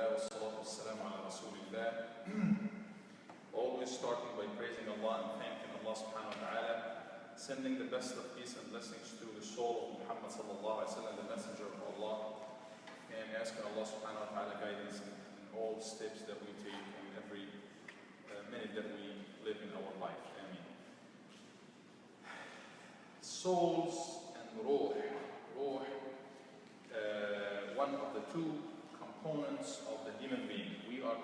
Alhamdulillah, wassalatu wassalamu ala Rasulillah. Always starting by praising Allah and thanking Allah subhanahu wa ta'ala, sending the best of peace and blessings to the soul of Muhammad sallallahu alayhi wa sallam, the messenger of Allah, and asking Allah subhanahu wa ta'ala guidance in all steps that we take and every minute that we live in our life. Ameen. Souls and ruh. Ruh, one of the two components of the human being. We are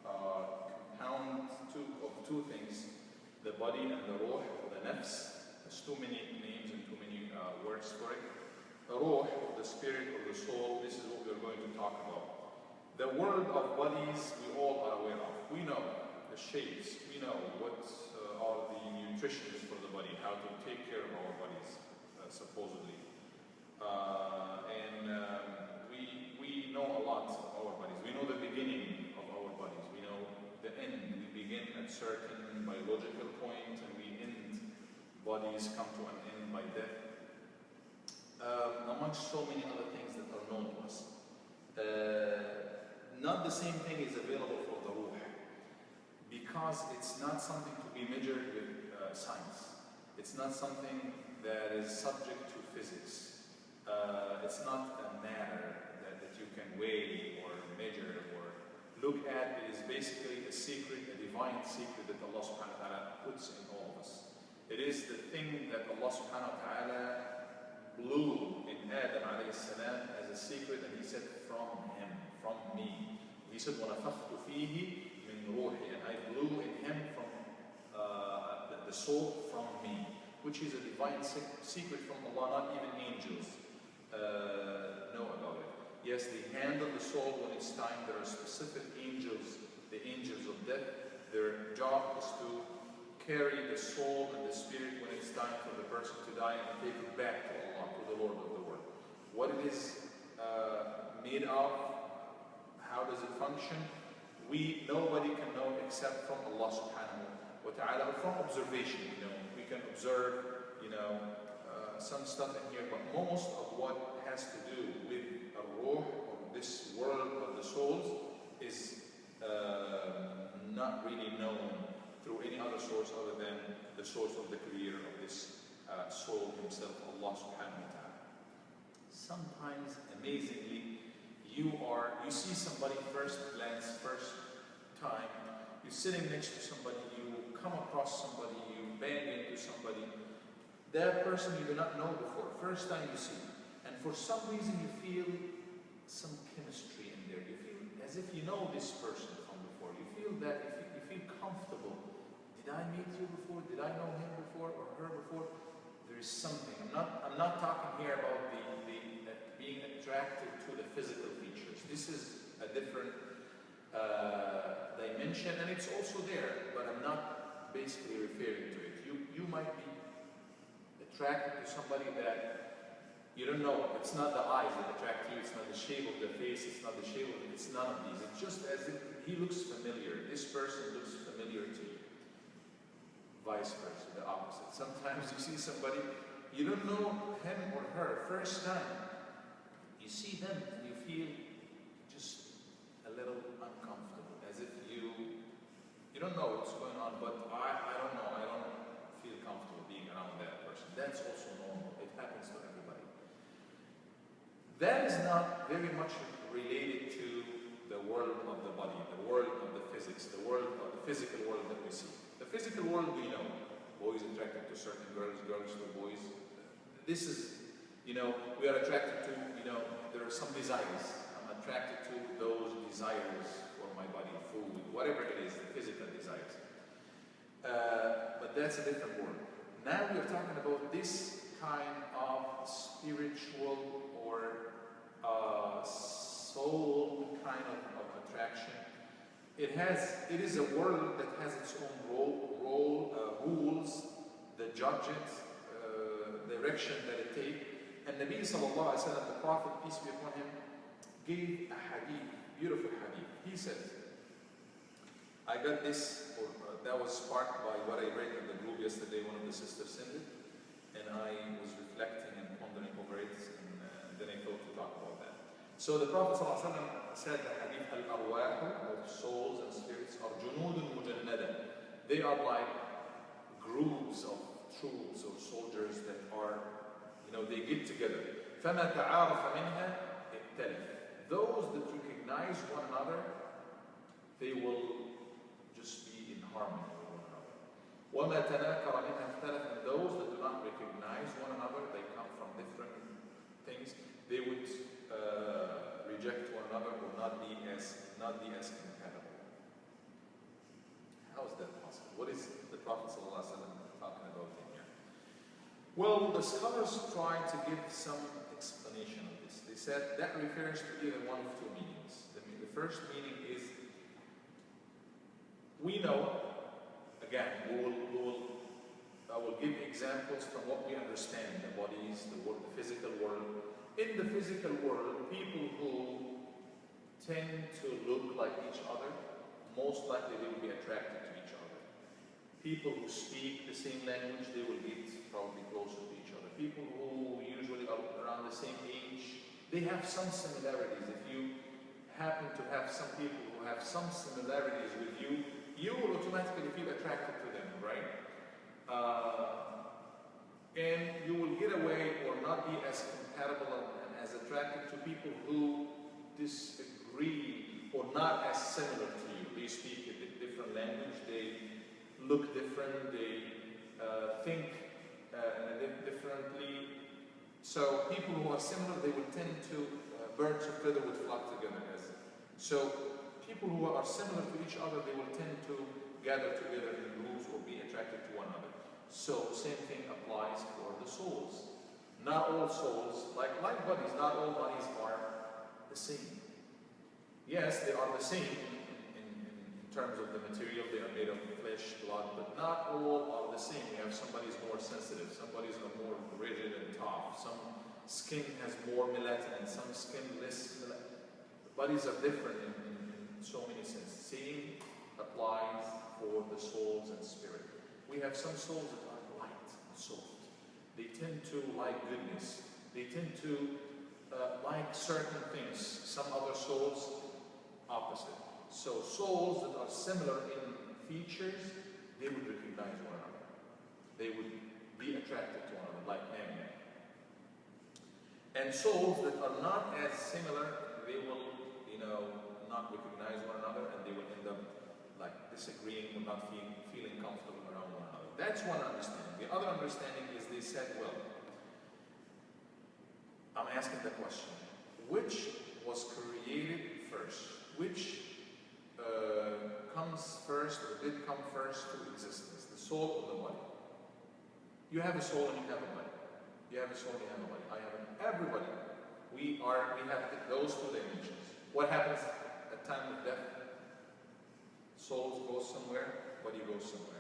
compound of two things, the body and the ruh, the nafs. There's too many names and too many words for it. The ruh, the spirit or the soul, this is what we're going to talk about. The world of bodies we all are aware of. We know the shapes, we know what are the nutritions for the body, how to take care of our bodies, supposedly. We know a lot of our bodies. We know the beginning of our bodies. We know the end. We begin at certain biological point and we end. Bodies come to an end by death. Amongst so many other things that are known to us. Not the same thing is available for the ruh, because it's not something to be measured with science. It's not something that is subject to physics. It's not a matter that you can weigh or measure or look at. It is basically a secret, a divine secret that Allah subhanahu wa ta'ala puts in all of us. It is the thing that Allah subhanahu wa ta'ala blew in Adam alayhi salam as a secret, and he said, from him, from me. He said, وَنَفَخْتُ فِيهِ مِنْ رُوحِي, and I blew in him from the soul from me, which is a divine secret from Allah. Not even angels know about it. Yes, the hand of the soul, when it's time, there are specific angels, the angels of death. Their job is to carry the soul and the spirit when it's time for the person to die and take it back to Allah, to the Lord of the world. What it is made of, how does it function? Nobody can know except from Allah subhanahu wa ta'ala, or from observation. We can observe, some stuff in here, but most of what has to do with a ruh, or this world of the souls, is not really known through any other source other than the source of the creator of this soul himself, Allah subhanahu wa ta'ala. Sometimes, amazingly, you see somebody first glance, first time, you're sitting next to somebody, you come across somebody, you bang into somebody, that person you do not know before, first time you see, and for some reason you feel some chemistry in there, you feel as if you know this person from before, you feel that, you feel comfortable. Did I meet you before? Did I know him before or her before? There is something. I'm not talking here about the being attracted to the physical features. This is a different dimension, and it's also there, but I'm not basically referring to it. You might be attracted to somebody that you don't know. It's not the eyes that attract you, it's not the shape of the face, it's not the shape of it, it's none of these. It's just as if he looks familiar, this person looks familiar to you. Vice versa, the opposite. Sometimes you see somebody, you don't know him or her, first time. You see them and you feel just a little uncomfortable, as if you don't know what's going on, but I don't know, I don't feel comfortable being around that person. That's also normal. It happens to everybody. That is not very much related to the world of the body, the world of the physics, the world of the physical world that we see. The physical world we know. Boys attracted to certain girls, girls to boys. This is, we are attracted to, there are some desires. I'm attracted to those desires for my body, food, whatever it is, the physical desires. But that's a different world. Now we are talking about this kind of spiritual or soul kind of attraction. It is a world that has its own rules, the judges, direction that it takes. And Nabi sallallahu alayhi wa sallam, the Prophet, peace be upon him, gave a hadith, beautiful hadith. He said, I got this, that was sparked by what I read in the group yesterday. One of the sisters sent it, and I was reflecting and pondering over it, and then I thought to talk about that. So the Prophet ﷺ said the hadith, Al-Arwahu, of souls and spirits, are junudun mujannada. They are like groups of troops or soldiers that are, they get together. فَمَا تَعَارَفَ مِنْهَا اِبْتَلِفْ. Those that recognize one another, they will just be in harmony with one another. وَمَا تَنَاكَرَ مِنْهَا اخْتَلَفْ. And those that do not recognize one another, they come from different things, they would reject one another, or not be as compatible. How is that possible? What is the Prophet ﷺ talking about here? Well, the scholars try to give some explanation of this. They said that refers to either one of two meanings. The first meaning is, we know, again, I will give examples from what we understand, the bodies, the world, the physical world. In the physical world, people who tend to look like each other, most likely they will be attracted to each other. People who speak the same language, they will get probably closer to each other. People who usually are around the same age, they have some similarities. If you happen to have some people who have some similarities with you, you will automatically feel attracted to them, right? And you will get away or not be as compatible and as attracted to people who disagree or not as similar to you. They speak a different language, they look different, they think differently. So people who are similar, they will tend to, birds of feather would flock together. So people who are similar to each other, they will tend to gather together in groups or be attracted to one another. So the same thing applies for the souls. Not all souls, like bodies, not all bodies are the same. Yes, they are the same in terms of the material. They are made of flesh, blood, but not all are the same. We have some bodies more sensitive, some bodies are more rigid and tough, some skin has more melatonin, some skin less melatonin. Bodies are different in so many senses. Same applies for the souls and spirit. We have some souls that are light and soft. They tend to like goodness. They tend to like certain things. Some other souls, opposite. So souls that are similar in features, they would recognize one another. They would be attracted to one another, like man. And souls that are not as similar, they will, not recognize one another, and they will end up like disagreeing or not feeling comfortable around one another. That's one understanding. The other understanding is they said, well, I'm asking the question, which was created first? Which comes first or did come first to existence? The soul or the body? You have a soul and you have a body. You have a soul and you have a body. I have everybody. We have those two dimensions. What happens at time of death? Souls go somewhere, body goes somewhere.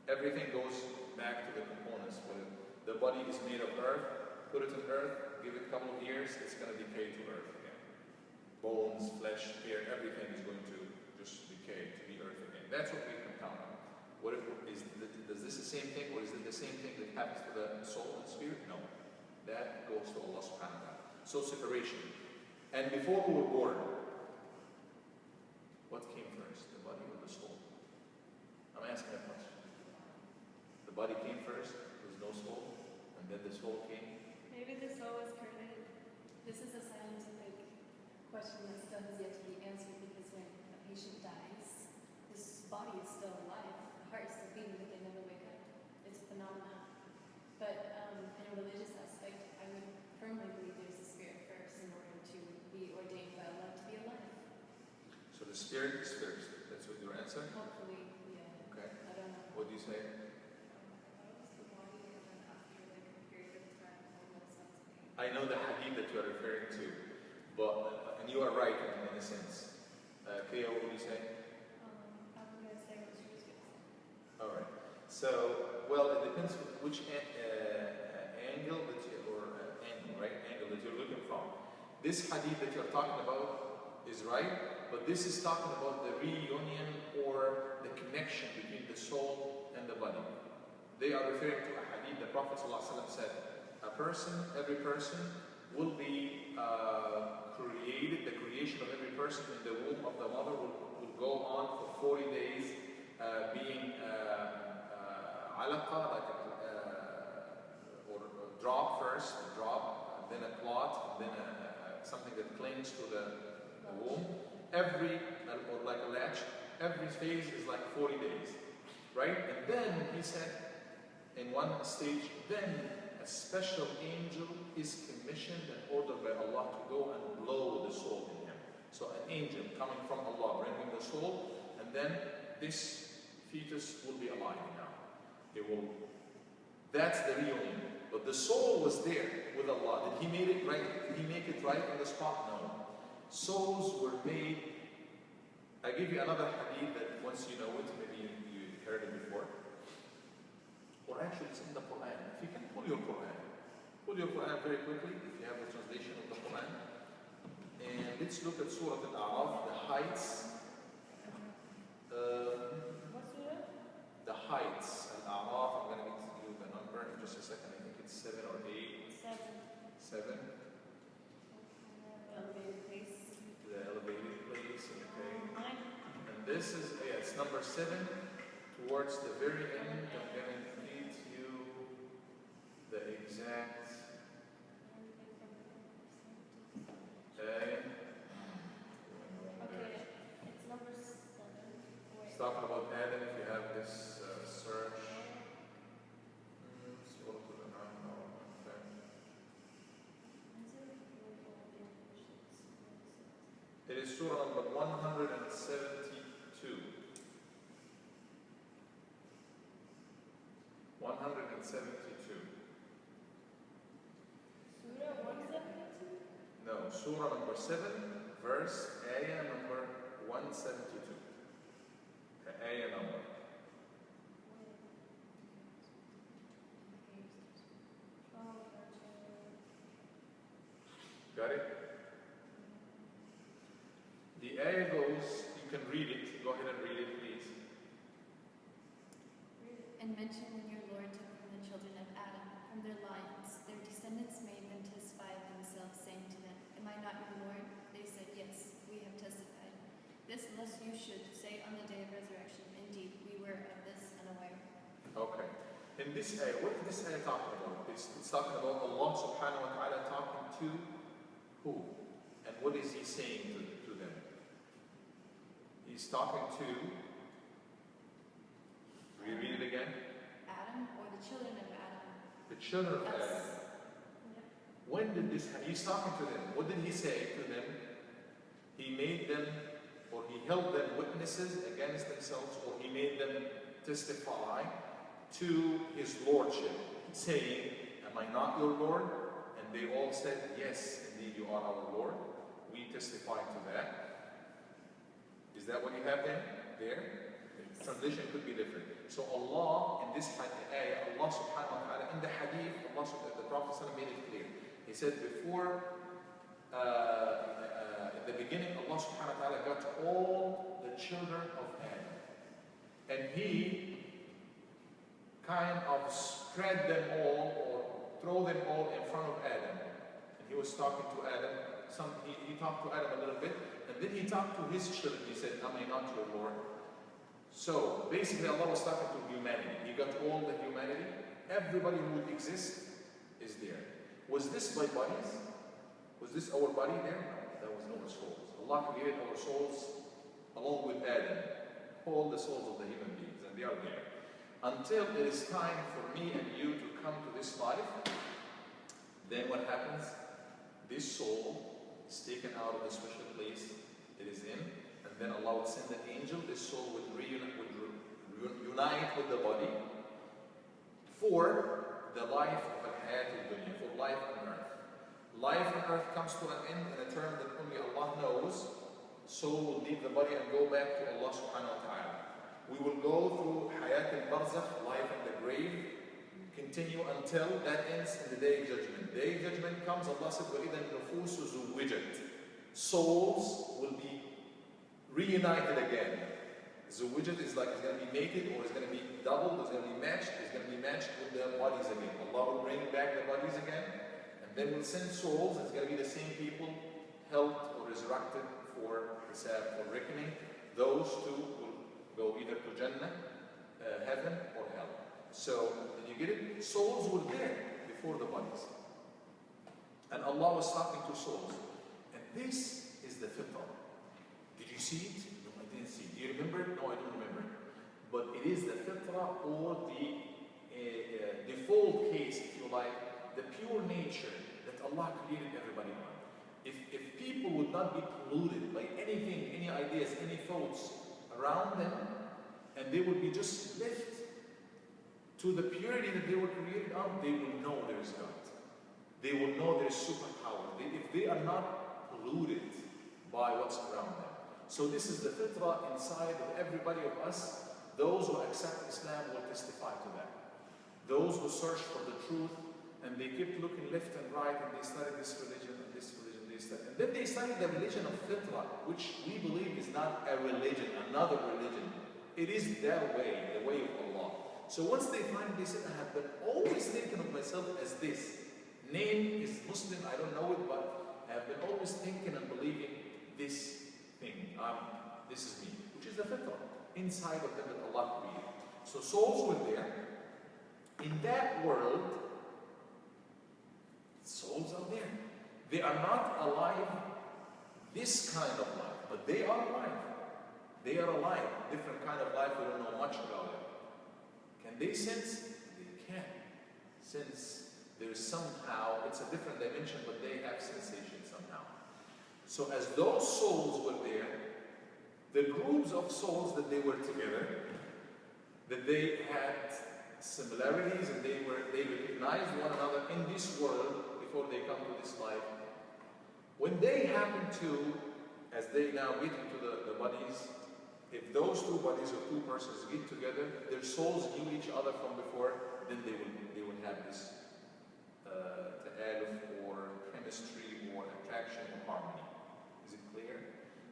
Everything goes back to the components. The body is made of earth, put it in earth, give it a couple of years, it's going to decay to earth again. Bones, flesh, hair, everything is going to just decay to the earth again. That's what we can count on. Is this the same thing, or is it the same thing that happens to the soul and spirit? No. That goes to Allah subhanahu wa ta'ala. So separation. And before we were born, what came first, the body or the soul? I'm asking that question. The body came first, there was no soul, and then the soul came. Maybe the soul was created. This is a scientific question that still has yet to be answered, because when a patient dies, this body is still alive, the heart is still beating, but they never wake up. It's a phenomenon. But in a religious aspect, I would firmly believe there's a spirit first in order to be ordained by Allah to be alive. So the spirit is first. That's what your answer? Hopefully, yeah. Okay. I don't know. What do you say? I know the hadith that you are referring to, but and you are right in a sense. Kaya, what do you say? I'm going to say what she was going to say. All right. So, well, it depends which angle that angle that you're looking from. This hadith that you're talking about is right, but this is talking about the reunion or the connection between the soul and the body. They are referring to a hadith the Prophet ﷺ said, every person will be created. The creation of every person in the womb of the mother will go on for 40 days, being alaqa, like or a drop first, a drop, then a clot, and then something that clings to the womb. Or like a latch, every phase is like 40 days, right? And then he said, in one stage, then a special angel is commissioned and ordered by Allah to go and blow the soul in him. So an angel coming from Allah, bringing the soul, and then this fetus will be alive now. That's the real angel. But the soul was there with Allah. Did he make it right? Did he make it right on the spot? No. Souls were made. I give you another hadith that once you know it, maybe you heard it before. Or actually it's in the Quran. If you can pull your Quran very quickly, if you have the translation of the Quran. And let's look at Surah Al-A'raf, the heights. What surah? The heights. Al-A'raf, I'm going to give you the number in just a second. I think it's 7 or 8. 7. Elevated place. The elevated place, okay. And this is, it's number 7. Towards the very end, I'm going to read you the exact Okay, it's number 7. It's talking about Adam. If you have this search. It is Surah number 172. 172. Surah 172? No, Surah number 7, verse, ayah number 172. The ayah number. Got it? The ayah goes, you can read it. Go ahead and read it, please. And mention when your Lord took from the children of Adam, from their lines, their descendants made them testify themselves, saying to them, Am I not your Lord? They said, Yes, we have testified. This lest you should say on the day of resurrection, Indeed, we were of this unaware. Okay. In this ayah, what is this ayah talking about? It's talking about Allah subhanahu wa ta'ala talking to who? And what is he saying to them? He's talking to, read it again. Adam or the children of Adam? The children of Adam. When did this happen? He's talking to them. What did he say to them? He made them, or he held them witnesses against themselves, or he made them testify to his lordship, saying, Am I not your Lord? And they all said, Yes, indeed you are our Lord. We testify to that. Is that what you have there? The translation could be different. So Allah, in this ayah, Allah subhanahu wa ta'ala, in the hadith, the Prophet made it clear. He said before, in the beginning, Allah subhanahu wa ta'ala got all the children of Adam. And He kind of spread them all, or throw them all in front of Adam. And He was talking to Adam. He talked to Adam a little bit, and then He talked to His children. He said, Am I not your Lord? So basically Allah was talking to humanity. He got all the humanity. Everybody who would exist is there. Was this by bodies? Was this our body there? No, that was our souls. Allah created our souls along with Adam. All the souls of the human beings, and they are there. Until it is time for me and you to come to this life, then what happens? This soul is taken out of the special place it is in, and then Allah would send an angel. This soul would unite with the body for the life of al-hayat al-dunya, for life on earth. Life on earth comes to an end in a term that only Allah knows. Soul will leave the body and go back to Allah subhanahu wa ta'ala. We will go through hayat al-barzakh, life in the grave, continue until that ends in the day of judgment. Day of judgment comes, Allah said, وَإِذَا النُّفُوسُ زُوِّجَتْ. Souls will be reunited again. Zuwijat is like it's going to be mated, or it's going to be doubled, it's going to be matched with the bodies again. Allah will bring back the bodies again, and then we'll send souls, and it's going to be the same people, helped or resurrected for hisab, for reckoning. Those two will go either to Jannah, heaven, or hell. So, did you get it? Souls were there before the bodies. And Allah was talking to souls. And this is the fitrah. Did you see it? No, I didn't see it. Do you remember it? No, I don't remember it. But it is the fitrah, or the default case, if you like, the pure nature that Allah created everybody on. If people would not be polluted by anything, any ideas, any thoughts around them, and they would be just left to the purity that they were created on, they will know there is God. They will know there is superpower. If they are not polluted by what's around them. So this is the fitrah inside of everybody of us. Those who accept Islam will testify to that. Those who search for the truth, and they kept looking left and right, and they started this religion and this religion, and then they started the religion of fitrah, which we believe is not a religion, another religion. It is their way, the way of Allah. So once they find this, I have been always thinking of myself as this. Name is Muslim, I don't know it, but I have been always thinking and believing this thing. This is me, which is the fitrah inside of them that Allah created. So souls were there. In that world, souls are there. They are not alive this kind of life, but they are alive. They are alive. Different kind of life, we don't know much about it. Can they sense? They can. Since there is somehow, it's a different dimension, but they have sensation somehow. So as those souls were there, the groups of souls that they were together, that they had similarities and they recognized one another in this world before they come to this life. When they happen to, as they now get into the bodies, if those two bodies or two persons get together, their souls knew each other from before, then they will have this ta'aluf or chemistry or attraction or harmony. Is it clear?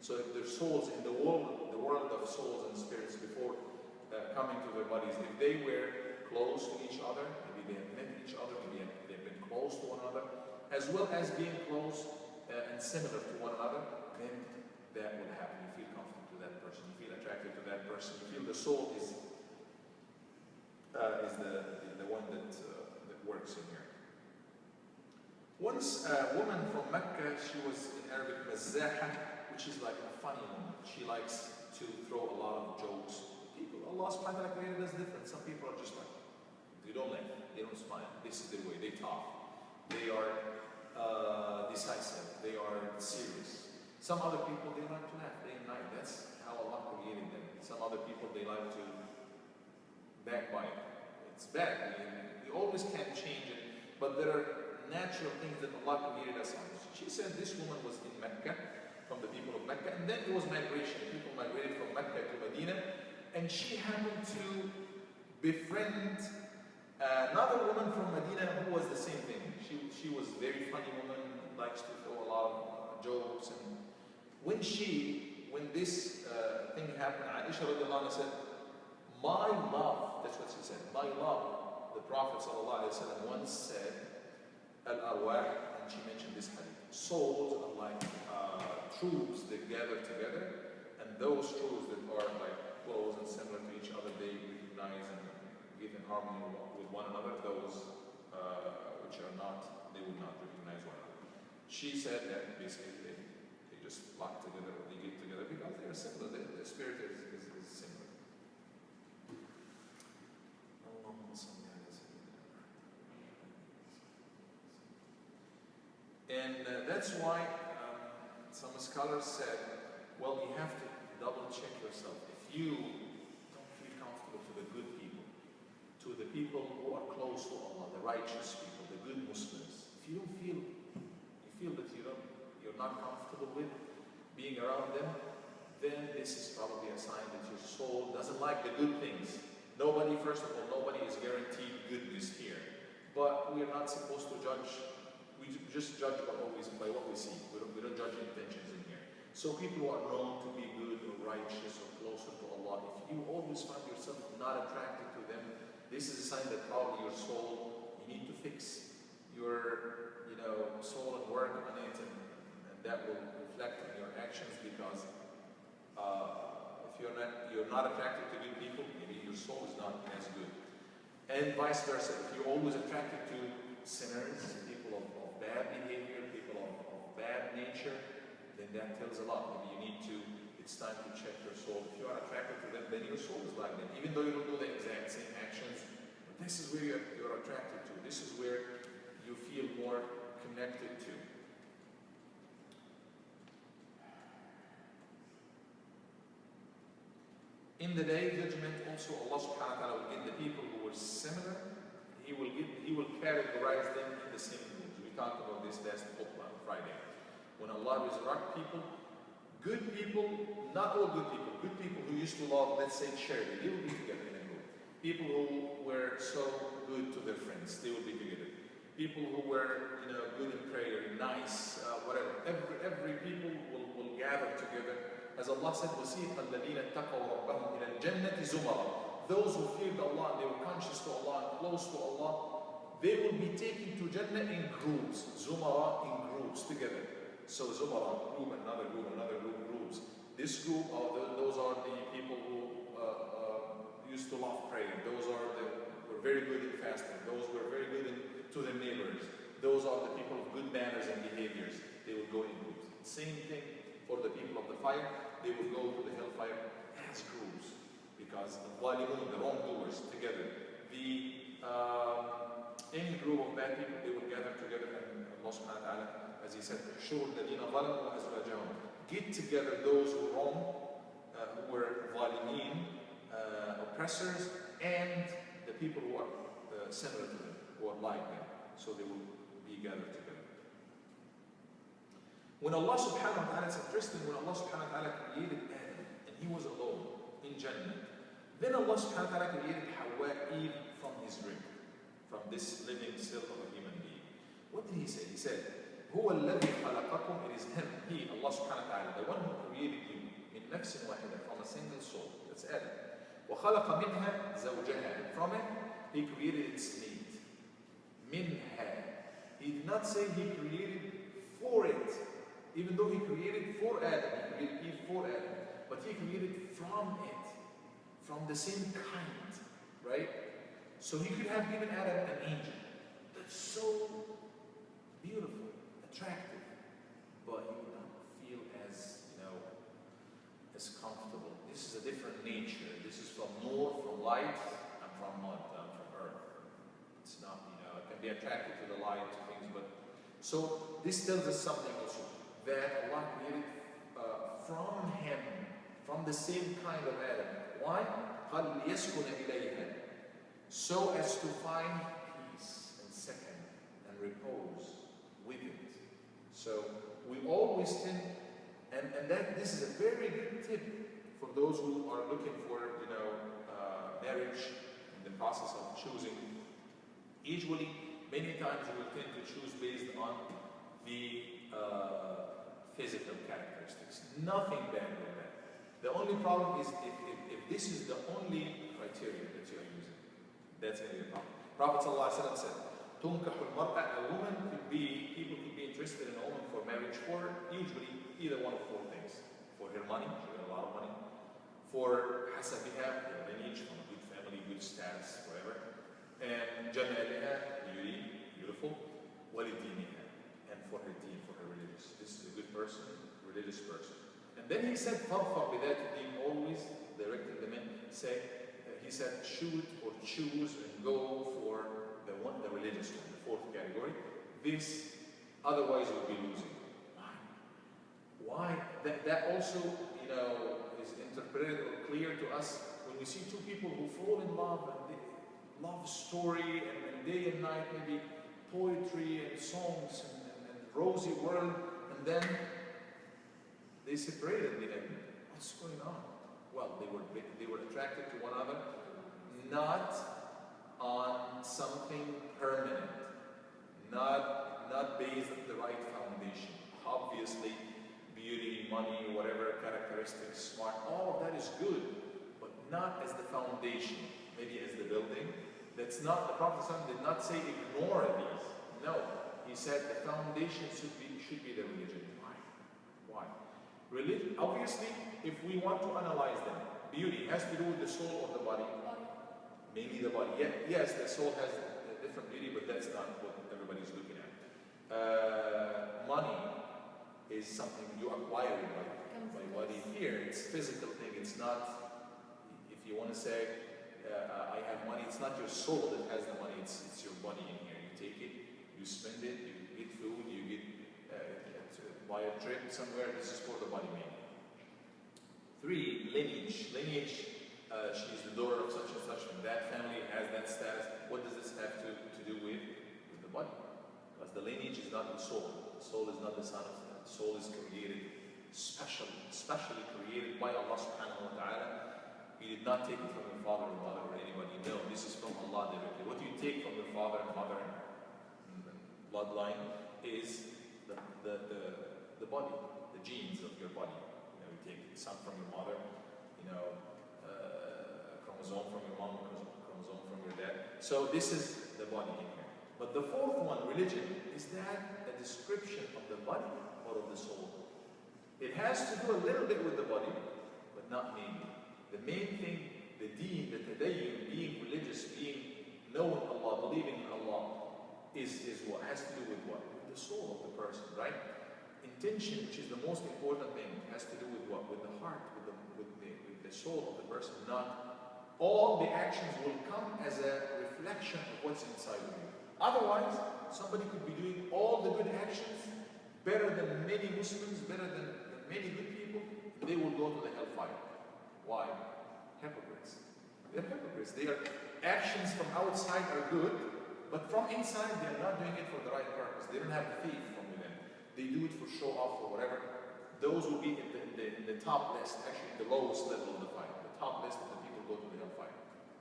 So if their souls in the world of souls and spirits before coming to their bodies, if they were close to each other, maybe they have met each other, maybe they've been close to one another, as well as being close and similar to one another, then that will happen. You feel comfortable to that person, you feel attracted to that person, you feel the soul is the one that works in here. Once a woman from Mecca, she was in Arabic mazaha, which is like a funny woman. She likes to throw a lot of jokes. People, Allah subhanahu wa ta'ala created us different. Some people are just like, they don't laugh, they don't smile. This is their way, they talk. They are decisive, they are serious. Some other people, they like to laugh day and night. That's how Allah created them. Some other people, they like to backbite. It's bad. We always can't change it, but there are natural things that Allah created us on. She said this woman was in Mecca, from the people of Mecca, and then it was migration. People migrated from Mecca to Medina, and she happened to befriend another woman from Medina who was the same thing. She was a very funny woman, likes to throw a lot of jokes. And when this thing happened, Aisha radiallahu anha said, my love, that's what she said, my love, the Prophet sallallahu alaihi wasallam once said, Al-Arwaح, and she mentioned this hadith, souls are like troops that gather together, and those troops that are like close and similar to each other, they recognize and live in harmony with one another. Those which are not, they would not recognize one another. She said that basically they just flock together, or they get together because they are similar. The spirit is similar. And that's why some scholars said, well, you have to double check yourself. If you don't feel comfortable to the good people, to the people who are close to Allah, the righteous people, the good Muslims, if you don't feel, you feel that you're not comfortable with being around them, then this is probably a sign that your soul doesn't like the good things. Nobody, first of all, nobody is guaranteed goodness here. But we are not supposed to judge. We just judge by what we see. We don't judge intentions in here. So people who are known to be good or righteous or closer to Allah, if you always find yourself not attracted to them, this is a sign that probably your soul, you need to fix. your soul and work on it, and that will reflect on your actions, because if you're not attracted to good people, maybe your soul is not as good. And vice versa, if you're always attracted to sinners, people of bad behavior, people of bad nature, then that tells a lot. Maybe it's time to check your soul. If you are attracted to them, then your soul is like them, even though you don't do the exact same actions. But this is where you're attracted to. This is where you feel more connected to. In the day of judgment, also Allah subhanahu wa ta'ala will get the people who were similar. He will categorize them in the same groups. We talked about this last khutbah on Friday. When Allah resurrects people, good people, not all good people who used to love, let's say, charity, they will be together in a group. People who were so good to their friends, they will be together. People who were, good in prayer, nice, whatever. Every people will gather together. As Allah said, وَسِيقَ الَّذِينَ اتَّقَوْا رَبَّهُمْ إِلَى الْجَنَّةِ زُمَرًا. Those who feared Allah, and they were conscious to Allah, and close to Allah, they will be taken to Jannah in groups. Zumara, in groups, together. So Zumara, group, another group, groups. This group, those are the people who used to love prayer. Those were very good in fasting. Those were very good to their neighbors. Those are the people of good manners and behaviors. They will go in groups. Same thing for the people of the fire. They will go to the hellfire as groups, because the walimun, the wrongdoers, together. Any group of bad people, they will gather together, and Allah subhanahu wa ta'ala, as He said, "Shur ladina zalamu azwajahum." Get together those who wrong, who were zalimin, oppressors, and the people who are similar to them, who are like them. So they will be gathered together. When Allah subhanahu wa ta'ala, it's interesting, when Allah subhanahu wa ta'ala created Adam, and he was alone in Jannah, then Allah subhanahu wa ta'ala created Hawa, Eve, from his rib, from this living cell of a human being. What did He say? He said, هو الذي خلقكم, it is Him, He, Allah subhanahu wa ta'ala, the one who created you, من نفس واحدة, from a single soul, that's Adam. وخلق منها زوجها, and from it, He created its mate. منها. He did not say He created for it, even though He created for Adam, He created Eve for Adam, but He created from it, from the same kind, right? So He could have given Adam an angel that's so beautiful, attractive, but he would not feel as, as comfortable. This is a different nature. This is from nur, from light, and from mud, and from earth. It's not, it can be attracted to the light, to things, but so this tells us something also, that Allah created from him, from the same kind of Adam. Why? قَالْ لِيَسْكُنَ إِلَيْهَا, so as to find peace and second and repose with it. So we always tend, and that this is a very good tip for those who are looking for, marriage in the process of choosing. Usually, many times you will tend to choose based on the physical characteristics. Nothing bad with that. The only problem is if this is the only criteria that you are using, that's going to be a problem. Prophet ﷺ said, تُنْكَحُ الْمَرْأَةِ, a woman people could be interested in a woman for marriage for usually either one of four things. For her money, she got a lot of money. For حسبها, her lineage, from a good family, good status, whatever. And جمالها, beauty, beautiful. ولدينها, and for her deen, for her religious. This is a good person, religious person. And then he said, فَرْفَرْ بِذَاتِ الدِّينِ, always directing the men, he said, choose and go for the religious one, the fourth category. This, otherwise you'll be losing. Why? That also, is interpreted or clear to us when we see two people who fall in love, and they love story, and day and night, maybe poetry and songs and rosy world, and then they separated in the end. What's going on? Well, they were attracted to one another, not on something permanent, not based on the right foundation. Obviously, beauty, money, whatever characteristics, smart, all of that is good, but not as the foundation, maybe as the building. That's not, the Prophet ﷺ did not say ignore these. No, he said the foundation should be the religion. Why? Religion, obviously, if we want to analyze them, beauty has to do with the soul or the body? Mainly the body. Yes, the soul has a different beauty, but that's not what everybody's looking at. Money is something you acquire by body. Here, it's physical thing. It's not, if you want to say, I have money, it's not your soul that has the money, it's your body in here. You take it, you spend it, you get food, you get buy a trip somewhere. This is for the body mainly. 3, lineage. She's the daughter of such and such, and that family has that status. What does this have to do with the body? Because the lineage is not the soul. The soul is not the son of God. The soul is created, specially created by Allah subhanahu wa ta'ala. He did not take it from your father or mother or anybody. No, this is from Allah directly. What you take from your father and mother and bloodline is the body, the genes of your body. You know, you take some from your mother, chromosome from your mom, chromosome from your dad. So this is the body in here. But the 4th one, religion, is that a description of the body or of the soul? It has to do a little bit with the body, but not mainly. The main thing, the deen, the tadayyun, being religious, being knowing Allah, believing in Allah, is what has to do with what? With the soul of the person, right? Intention, which is the most important thing, has to do with what? With the heart, with the soul of the person. Not all the actions will come as a reflection of what's inside of you. Otherwise, somebody could be doing all the good actions better than many Muslims, better than many good people. They will go to the hellfire. Why? Hypocrites. They're hypocrites. Their actions from outside are good, but from inside they are not doing it for the right purpose. They don't have faith from within. They do it for show off or whatever. Those will be in the top list, actually the lowest level of the fire. The top list of the people go to the hellfire.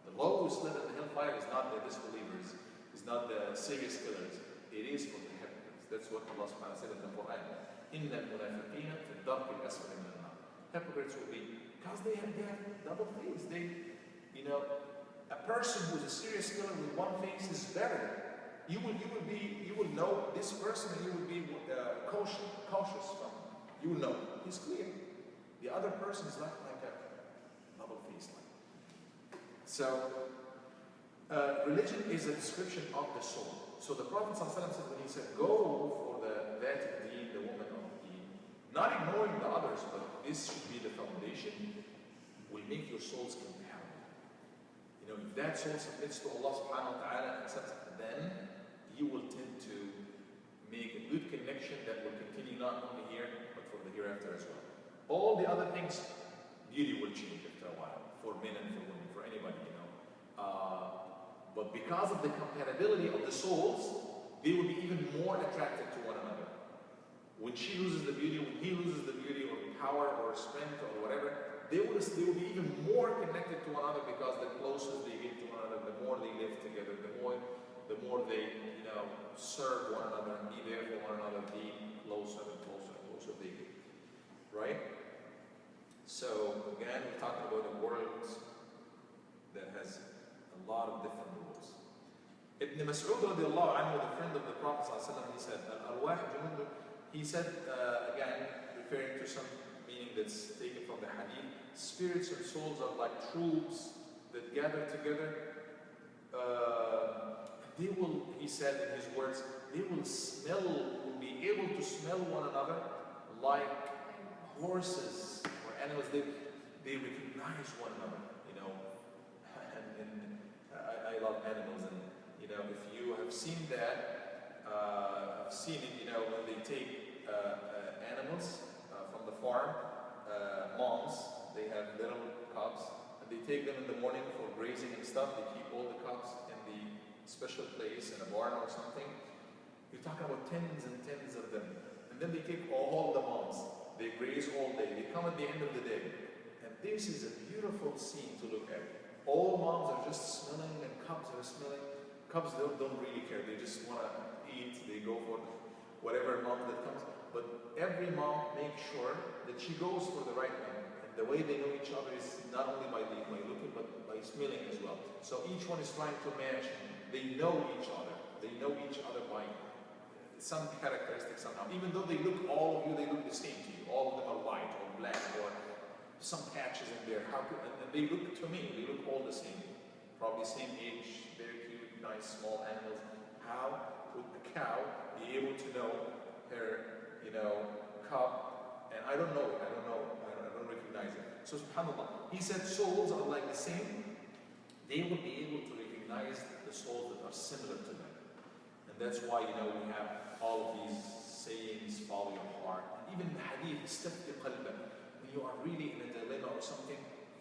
The lowest level of the hellfire is not the disbelievers, is not the serious killers. It is for the hypocrites. That's what Allah subhanahu wa ta'ala said in the Quran. إِنَّ الْمُنَافِقِينَ فِي الدَّرْكِ الْأَسْفَلِ مِنَ النَّارِ. Hypocrites will be, because they have double face. A person who is a serious killer with one face is better. You will know this person, and you will be cautious from. You will know he's clear. The other person is like a double face. So religion is a description of the soul. So the Prophet ﷺ said, when he said, go for that deen, the woman of deen, not ignoring the others, but this should be the foundation, will make your souls compatible. If that soul submits to Allah subhanahu wa ta'ala and accepts it, then you will tend to make a good connection that will continue not only here, but for the hereafter as well. All the other things, beauty will change after a while, for men and for women, for anybody, But because of the compatibility of the souls, they will be even more attracted to one another. When she loses the beauty, when he loses the beauty or power or strength or whatever, they will be even more connected to one another, because the closer they get to one another, the more they live together, the more they serve one another and be there for one another, be closer and closer and closer they get. Right? So again, we're talking about a world that has a lot of different rules. Ibn Mas'ud radiallahu anhu, the friend of the Prophet ﷺ, he said, Al-Arwah junud, he said, again, referring to some meaning that's taken from the hadith, spirits and souls are like troops that gather together. They will, he said in his words, they will be able to smell one another like horses or animals. They recognize one another, and I love animals, and if you have seen that, I've seen it, when they take animals from the farm, moms, they have little cubs, and they take them in the morning for grazing and stuff. They keep all the cubs in the special place in a barn or something. You're talking about tens and tens of them. And then they take all the moms. They graze all day. They come at the end of the day. And this is a beautiful scene to look at. All moms are just smelling, and cubs are smelling. Cubs don't really care. They just want to eat. They go for whatever mom that comes. But every mom makes sure that she goes for the right one. And the way they know each other is not only by looking, but by smelling as well. So each one is trying to match. They know each other. They know each other by some characteristics somehow. Even though they look, all of you, they look the same to you. All of them are white or black or some patches in there. And they look, to me, they look all the same. Probably same age, very cute, nice, small animals. How would a cow be able to know her, cub? And I don't know it. I don't recognize it. So subhanAllah, he said souls are like the same. They will be able to recognize the souls that are similar to them. And that's why, we have all of these sayings, follow your heart. And even the hadith, istafti qalbak. When you are really in a dilemma or something,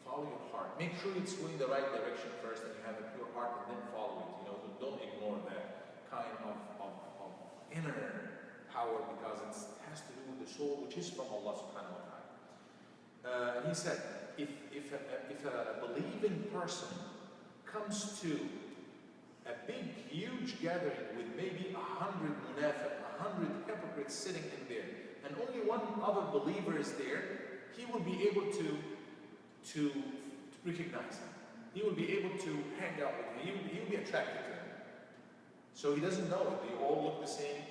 follow your heart. Make sure it's going the right direction first and you have a pure heart and then follow it. Don't ignore that kind of inner power, because it has to do with the soul, which is from Allah subhanahu wa ta'ala. And he said, if a believing person comes to a big, huge gathering with maybe 100 munafiq, 100 hypocrites sitting in there, and only one other believer is there, he will be able to recognize him. He will be able to hang out with him. He will be attracted to him. So he doesn't know it. They all look the same,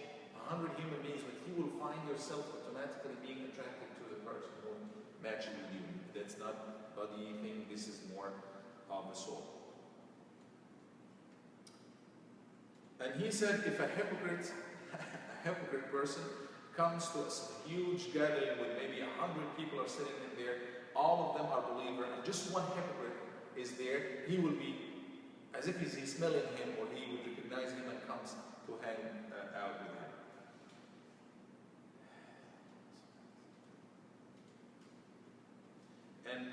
100 human beings, but you will find yourself automatically being attracted to the person who matches with you. That's not body thing, this is more of the soul. And he said, if a hypocrite person comes to a huge gathering with maybe 100 people are sitting in there, all of them are believers, and just one hypocrite is there, he will be as if he's smelling him, or he would recognize him and comes to hang out with him. And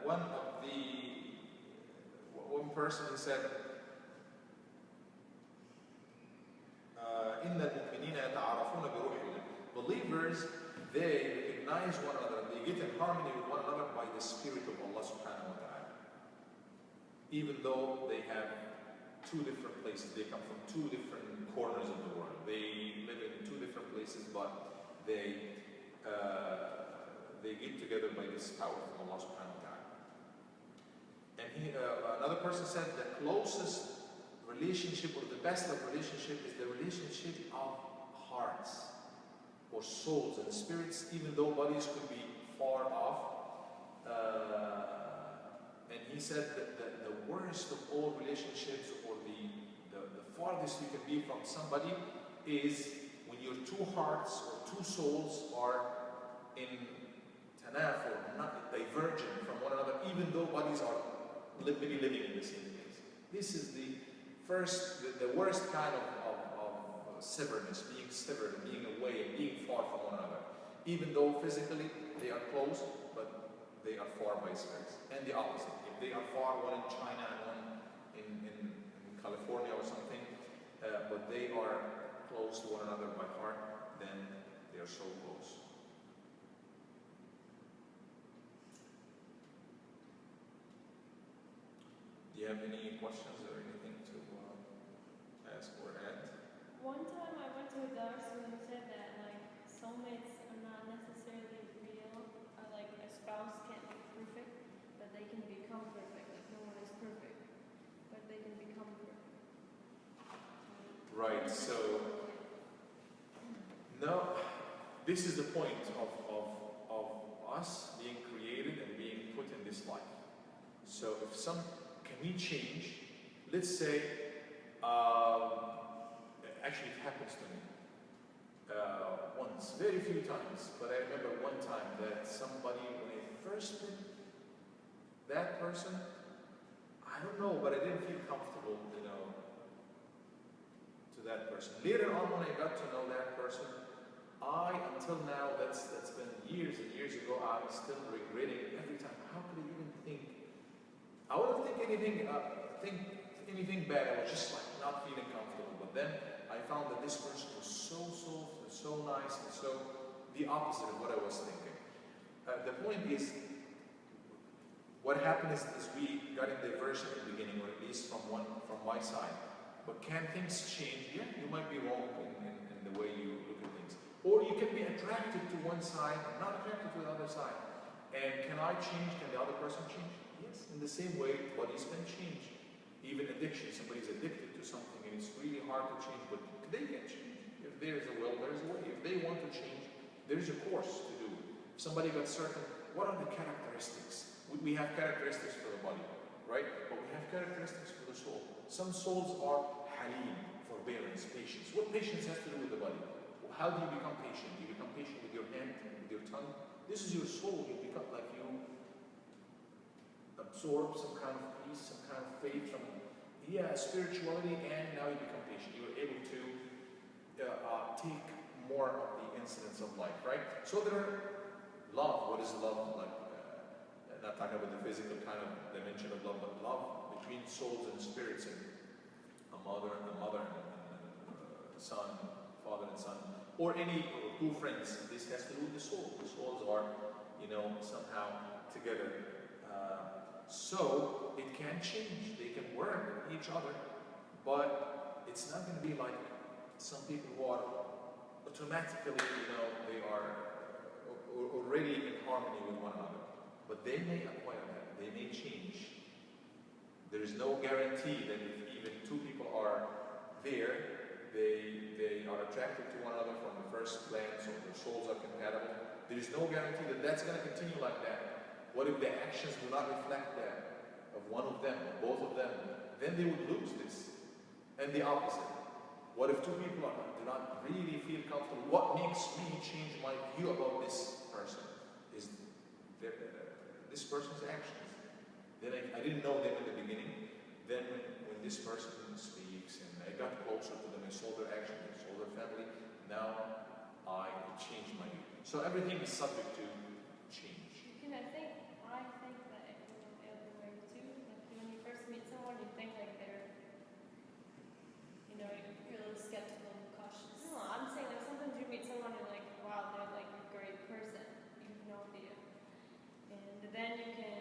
one person said, إِنَّ الْمُؤْمِنِينَ يَتَعَارَفُونَ بِرُوحِ اللَّهِ. Believers, they recognize one another, they get in harmony with one another by the Spirit of Allah subhanahu wa ta'ala. Even though they have two different places, they come from two different corners of the world. They live in two different places, but they get together by this power from Allah subhanahu wa ta'ala. And another person said the closest relationship, or the best of relationship, is the relationship of hearts or souls and spirits, even though bodies could be far off. And he said that the worst of all relationships, or the farthest you can be from somebody, is when your two hearts or two souls are in tanafur, not divergent from one another, even though bodies are maybe living in the same place. This is the worst kind of severness, being severed, being away, and being far from one another. Even though physically they are close, but they are far by spirits. And the opposite. If they are far, one in China and one in California or something, but they are close to one another by heart, then they are so close. Do you have any questions or anything to ask or add? One time I went to a doctor who said that soulmates are not necessarily real, or a spouse can't be perfect, but they can become perfect. No one is perfect, but they can become perfect. Right, so no, this is the point of us being created and being put in this life. So can we change? Let's say, actually it happens to me once, very few times, but I remember one time that somebody, when I first met that person, I don't know, but I didn't feel comfortable, to that person. Later on, when I got to know that person, until now, that's been years and years ago, I'm still regretting every time. How could I even think? I wouldn't think anything bad. I was just not feeling comfortable. But then I found that this person was so soft and so nice and so the opposite of what I was thinking. The point is, what happened is we got in diversion at the beginning, or at least from my side. But can things change? Yeah, you might be wrong in the way you look at things. Or you can be attracted to one side and not attracted to the other side. And can I change? Can the other person change? Yes, in the same way, bodies can change. Even addiction, somebody's addicted to something and it's really hard to change, but they can change. If there's a will, there's a way. If they want to change, there's a course to do. If somebody got certain, what are the characteristics? We have characteristics for the body, right? But we have characteristics for the soul. Some souls are halim, forbearance, patience. What patience has to do with the body? How do you become patient? You become patient with your hand, with your tongue. This is your soul. You become like you absorb some kind of peace, some kind of faith from spirituality, and now you become patient. You're able to take more of the incidents of life, right? So there are love. What is love? Like, not talking about the physical kind of dimension of love, but love between souls and spirits, and a mother and son, father and son, or two friends. This has to do with the soul. The souls are, somehow together. So it can change. They can work each other, but it's not going to be like some people who are automatically, they are already in harmony with one another. But they may acquire that. They may change. There is no guarantee that if even two people are there, they are attracted to one another from the first glance, or their souls are compatible. There is no guarantee that that's going to continue like that. What if the actions do not reflect that of one of them or both of them? Then they would lose this. And the opposite. What if two people do not really feel comfortable? What makes me change my view about this person? Is this person's actions. Then I didn't know them in the beginning. Then when this person speaks and I got closer to them, I saw their actions, I saw their family, now I changed my view. So everything is subject to change. I think that it will go the other way too. Like when you first meet someone, you think like they're, you're a little skeptical and cautious. No, I'm saying like sometimes you meet someone and like, wow, they're like a great person. You have no idea. And then you can,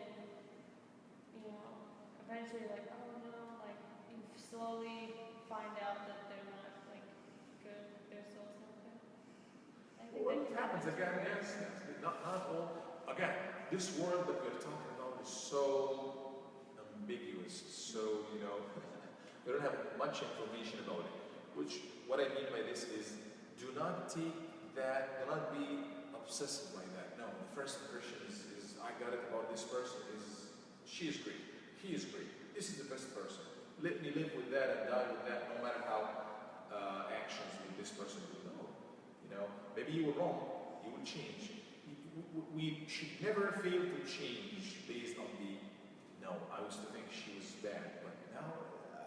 eventually like, oh no, like you slowly find out that they're not like good, their soul's not good. Well, it happens again, yes. Not all. Again, this world that we're talking about is so ambiguous, so, we don't have much information about it. What I mean by this is, do not take that, do not be obsessive by that. No, the first impression is I got it about this person, she is great, he is great, this is the best person. Let me live with that and die with that, no matter how actions with this person will know. Maybe you were wrong, you will change. We should never fail to change based on I used to think she was bad, but now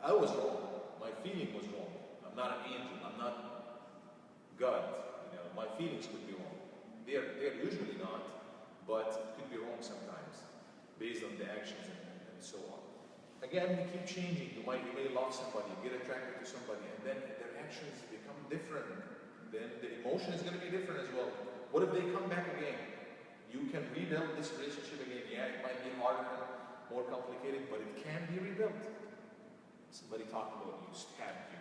I was wrong. My feeling was wrong. I'm not an angel. I'm not God. My feelings could be wrong. They're usually not, but it could be wrong sometimes based on the actions and so on. Again, we keep changing. You may love somebody, get attracted to somebody, and then their actions become different. Then the emotion is going to be different as well. What if they come back again? You can rebuild this relationship again. Yeah, it might be harder and more complicated, but it can be rebuilt. Somebody talked about you, stabbed you,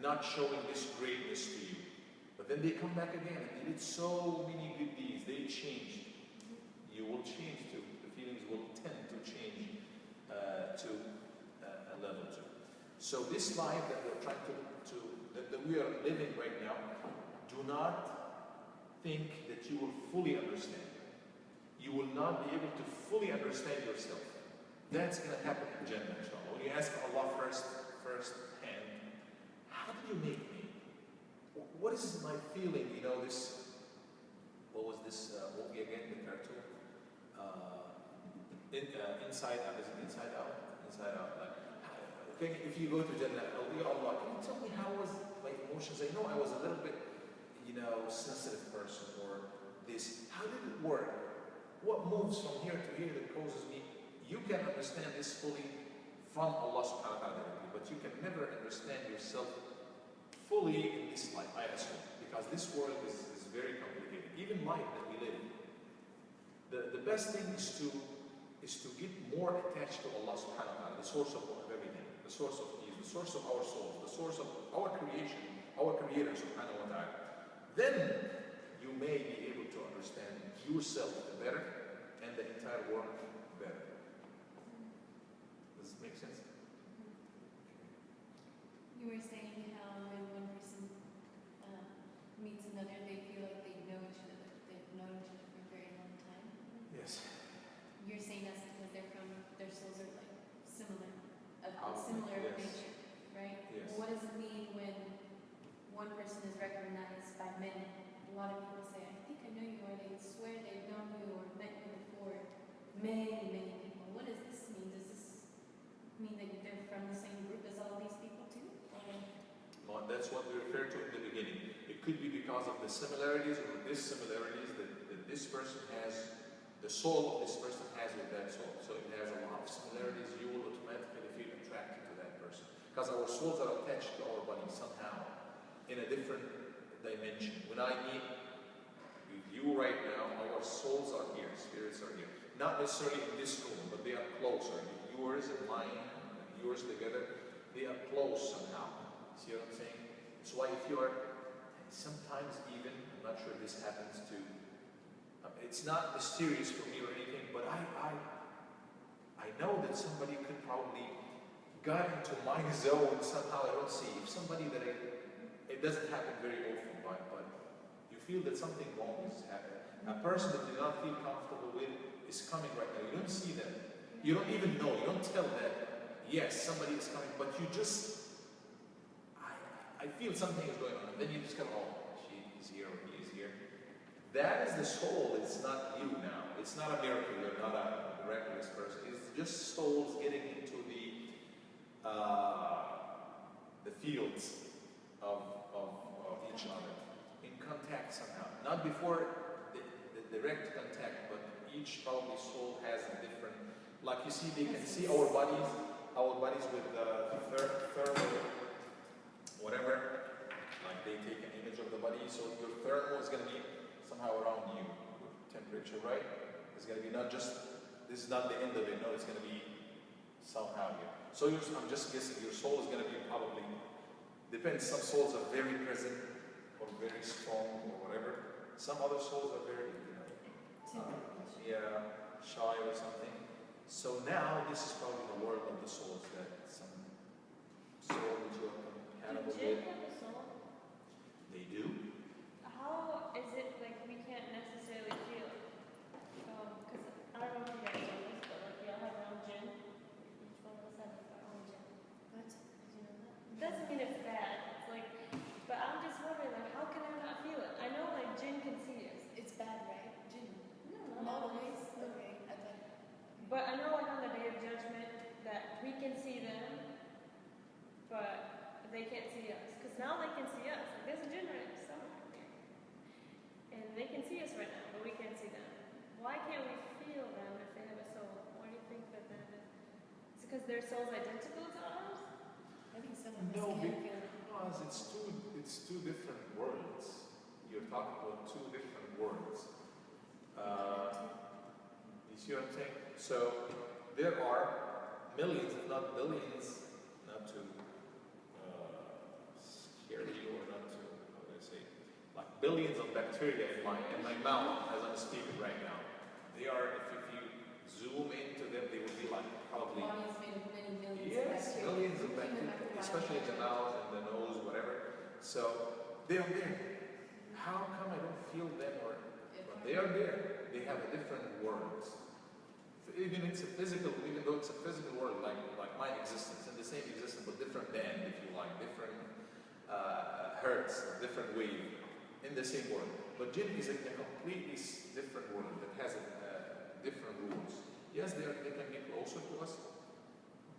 not showing this greatness to you. But then they come back again and they did so many good deeds. They changed. You will change too. The feelings will tend to change to a level too. So this life that we're trying that we are living right now, do not think that you will fully understand. You will not be able to fully understand yourself. That's going to happen in Jannah, inshallah. When you ask Allah first hand, how did you make me? What is my feeling? What was this movie again, the cartoon? Inside Out. Is it Inside Out? Inside Out. If you go to Jannah, Ya Allah, can you tell me how was my emotions? I know I was a little bit, sensitive person, or this. How did it work? What moves from here to here that causes me? You can understand this fully from Allah subhanahu wa ta'ala, but you can never understand yourself fully in this life, I assume, because this world is very complicated. Even life that we live. The best thing is to get more attached to Allah subhanahu wa ta'ala, the source of everything, the source of peace, the source of our souls, the source of our creation, our creator subhanahu wa ta'ala. Then you may be able to understand yourself better and the entire world better. Does it make sense? were saying how when one person meets another, they feel like they know each other. They've known each other for a very long time. Yes. You're saying that's because their souls are like similar, Probably, similar yes. nature, right? Yes. What does it mean when one person is recognized by many? A lot of people say, I think I know you, or they swear they've known you or met you before. Many people. What does this mean? Does this mean that they're from the same group as all these people too? Well, that's what we referred to in the beginning. It could be because of the similarities or dissimilarities that this person has, the soul of this person has with that soul. So if it has a lot of similarities, you will automatically feel attracted to that person. Because our souls are attached to our body somehow, in a different dimension. When I meet with you right now, our souls are here, spirits are here. Not necessarily in this room, but they are closer. Yours and mine, and yours together, they are close somehow. See what I'm saying? That's why if you are, sometimes even, I'm not sure if this happens to, it's not mysterious for me or anything, but I know that somebody could probably got into my zone somehow. I don't see. If somebody that it doesn't happen very often, but you feel that something wrong is happening. A person that you do not feel comfortable with is coming right now. You don't see them. You don't even know. You don't tell that, yes, somebody is coming, but you just, I feel something is going on. And then you just go, oh, she is here or he is here. That is the soul. It's not you now. It's not a miracle. You're not a miraculous person. It's just souls getting into the fields of each other, in contact somehow. Not before the direct contact, but each probably soul has a different, like you see, they can see our bodies with thermal, whatever, like they take an image of the body, so your thermal is going to be somehow around you, temperature, right? It's going to be not just, this is not the end of it, no, it's going to be somehow here. So I'm just guessing your soul is going to be probably, depends, some souls are very present or very strong or whatever. Some other souls are very, shy or something. So now this is probably the world of the souls, that some soul that you are compatible Do jinn with. have a soul? They do. How is it like we can't necessarily feel it? Because I don't know if you guys know this, but like we all have our own jinn. Each one of us has like our own jinn. What? Did you know that? It doesn't mean it's bad. It's like, but I'm just wondering, like, how can I not feel it? I know like jinn can see us. It's bad, right? Jinn. No, Always? Okay. I thought. But I know like on the Day of Judgment that we can see them, but they can't see us. Because now they can see us. Like, there's a jinn right somewhere. And they can see us right now, but we can't see them. Why can't we feel them if they have a soul? Why do you think that that is? It's because their soul's identical to ours? I think some of us No, can feel it. because it's two different worlds. You're talking about two different worlds. You see what I'm saying? So there are millions, if not billions, not to scare you or not to, how do I say, like billions of bacteria in my mouth as I'm speaking right now. They are, if you zoom into them, they will be like probably, Body is made of many millions of yes, bacteria. millions of Human bacteria, microbiome. especially in the mouth and the nose, whatever. So they are there. How come I don't feel them? Or but they are there. They have a different worlds. Even it's a physical, even though it's a physical world, like my existence, in the same existence, but different band, if you like, different hertz, or different wave, in the same world. But jinn is a completely different world that has different rules. Yes, they can be closer to us,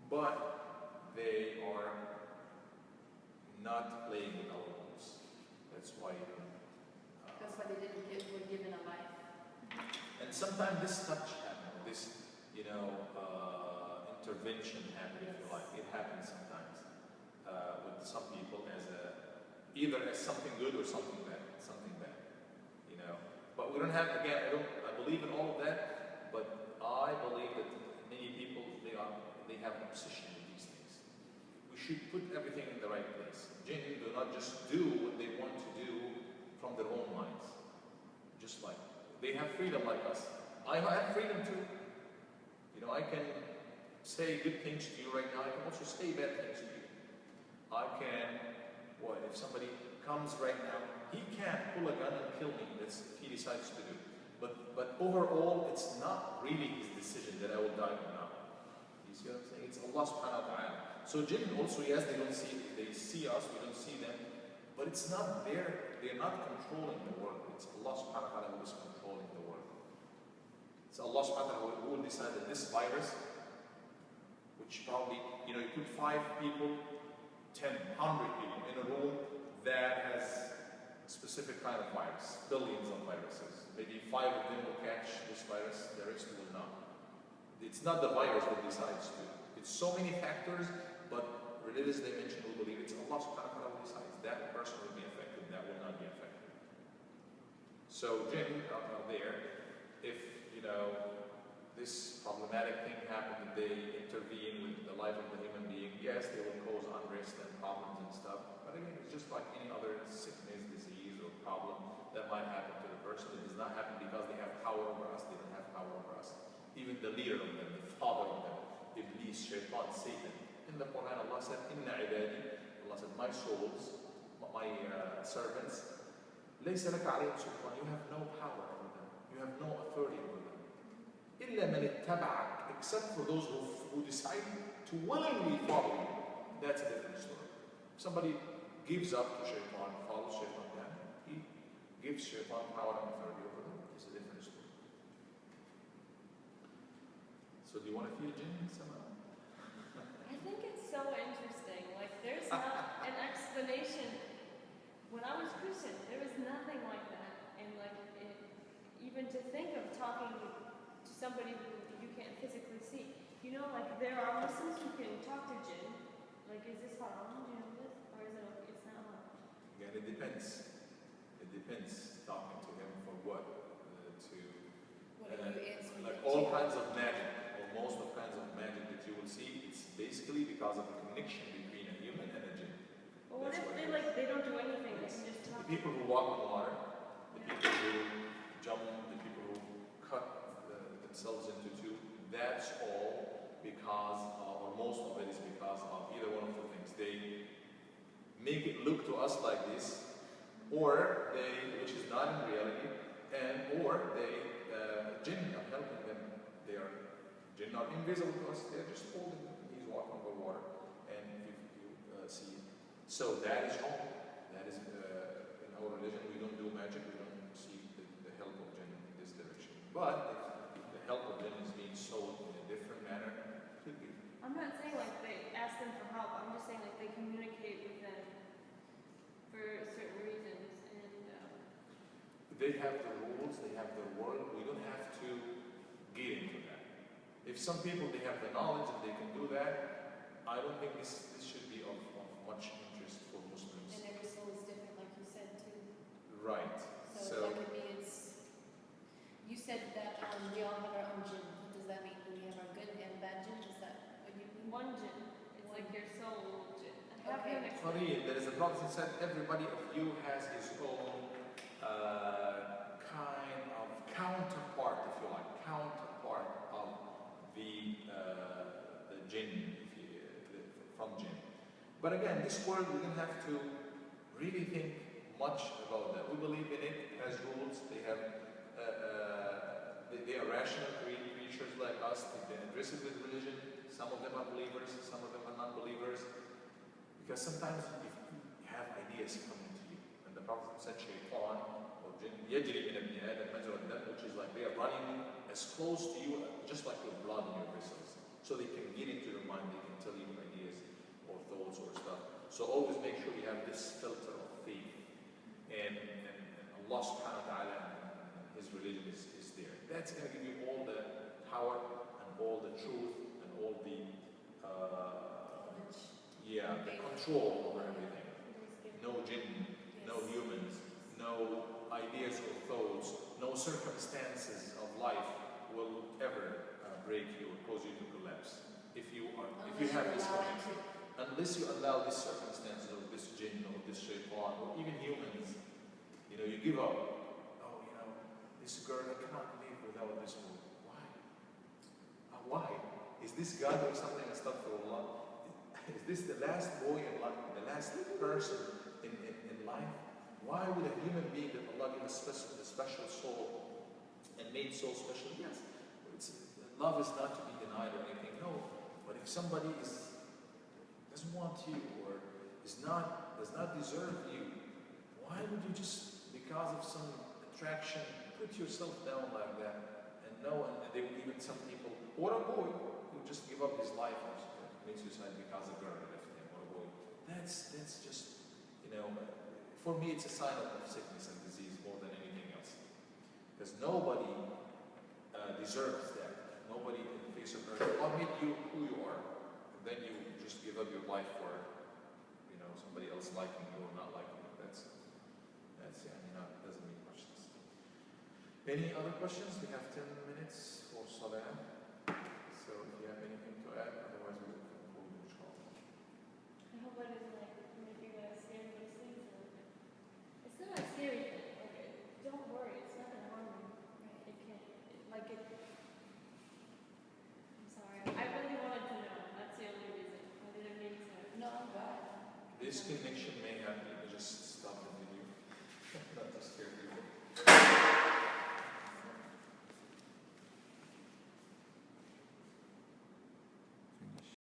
but they are not playing with our rules. That's why. That's why they didn't were given a life. And sometimes this touch happens, this, intervention happens, if you like. It happens sometimes with some people either as something good or something bad. But we don't have, again, I believe in all of that, but I believe that many people, they have an obsession with these things. We should put everything in the right place. Jinn do not just do what they want to do from their own minds. Just like, they have freedom like us. I have freedom too. I can say good things to you right now. I can also say bad things to you. I can, well, if somebody comes right now, he can pull a gun and kill me. That's if he decides to do. But overall, it's not really his decision that I will die or not. You see what I'm saying? It's Allah subhanahu wa ta'ala. So jinn also, yes, they see us, we don't see them, but it's not they're not controlling the world. It's Allah subhanahu wa ta'ala who is controlling the world. It's Allah subhanahu wa ta'ala who will decide that this virus, which probably, you put 5 people, 10, 100 people in a room that has a specific kind of virus, billions of viruses. Maybe 5 of them will catch this virus, the rest will not. It's not the virus that decides to. It's so many factors, but religious dimension will believe it's Allah subhanahu wa ta'ala who decides. That person will be affected, that will not be affected. So jinn out there, if this problematic thing happened that they intervene with the life of the human being, yes, they will cause unrest and problems and stuff. But again, it's just like any other sickness, disease, or problem that might happen to the person. It does not happen because they have power over us. They don't have power over us. Even the leader of them, the father of them, Iblis, Shaitan, Satan. In the Quran, Allah said, Inna ibadi, Allah said, my souls, my servants, ليس لك عليهم سلطان. You have no power over them. You have no authority over them. إلا من اتبعك, except for those who decide to willingly follow you. That's a different story. If somebody gives up to Shaitan, follows Shaitan, then he gives Shaitan power and authority over them. It's a different story. So do you want to feel jinn somehow? I think it's so interesting. Like, there's not an explanation. When I was Christian, there was nothing like that. And even to think of talking to somebody who you can't physically see. Like, there are Muslims who can talk to jinn. Like, is this haram? Do you know this? Or is it okay? It's not haram. Again, it depends. It depends. Talking to him for what? What are you answering? Like all kinds of magic, or most of kinds of magic that you will see, it's basically because of a connection between a human and a jinn. Well, what if they don't do anything? They can just talk. The people who walk on water, the people who jump, the people who cut themselves into two, that's all because, or most of it is because of either one of two things. They make it look to us like this, or which is not in reality, or jinn are helping them. Jinn are invisible to us. They're just holding them. He's walking over water, and you see it. So that is wrong. That is in our religion. We don't do magic. We don't seek the help of jinn in this direction. But if the help of jinn is being sought in a different manner, it could be. I'm not saying like they ask them for help. I'm just saying like they communicate with them for certain reasons. And they have the rules. They have the world. We don't have to get into that. If some people they have the knowledge and they can do that, I don't think this should be of much interest for Muslims. And every soul is different, like you said too. Right. So that could mean you said that we all have our own jinn. What does that mean? Do we have our good and bad jinn? Is that what you mean? one jinn. It's like your soul jinn. Okay. There is a prophet who said everybody of you has his own kind of counterpart, if you like, counterpart of the jinn, from jinn. But again, this world, we don't have to really think much about that. We believe in it, it has rules, they have, they are rational creatures like us, they've been aggressive with religion, some of them are believers, some of them are non-believers. Because sometimes if you have ideas coming to you, and the Prophet said, Shaitan, or jinn, يجري من ابن آدم مجرى الدم, which is like they are running as close to you, just like your blood in your vessels. So they can get into your mind, they can tell you ideas or thoughts or stuff. So always make sure you have this filter of faith. And Allah subhanahu wa ta'ala and His religion is there. That's going to give you all the power and all the truth and all the the control over everything. No jinn, no humans, no ideas or thoughts, no circumstances of life will ever break you or cause you to collapse. If you have this connection, unless you allow these circumstances or this jinn or this shaitan or even humans, you give up. Oh, this girl, I cannot live without this woman. Why? Why? Is this God or something? Astaghfirullah. Is this the last boy in life, the last person in life? Why would a human being that Allah gave a special soul and made so special? Yes, love is not to be denied or anything. No, but if somebody doesn't want you or does not deserve you, why would you just, because of some attraction, put yourself down like that? And no, and they would even some people, or a boy who just give up his life or commit suicide because a girl left him, or a boy. That's just, for me it's a sign of sickness and disease more than anything else. Because nobody deserves that. Nobody in the face of earth will admit you who you are, and then you just give up your life for somebody else liking you or not liking you. That's doesn't make much sense. Any other questions? We have 10 minutes for Salah. So if you have anything to add, otherwise we will conclude, inshallah. I hope I didn't make you guys scared when you sleep. It's not a scary thing. Don't worry, it's not gonna harm you. Right? It can't. I'm sorry. I really wanted to know. That's the only reason. I didn't mean to. No, I'm glad. This connection may have just stopped.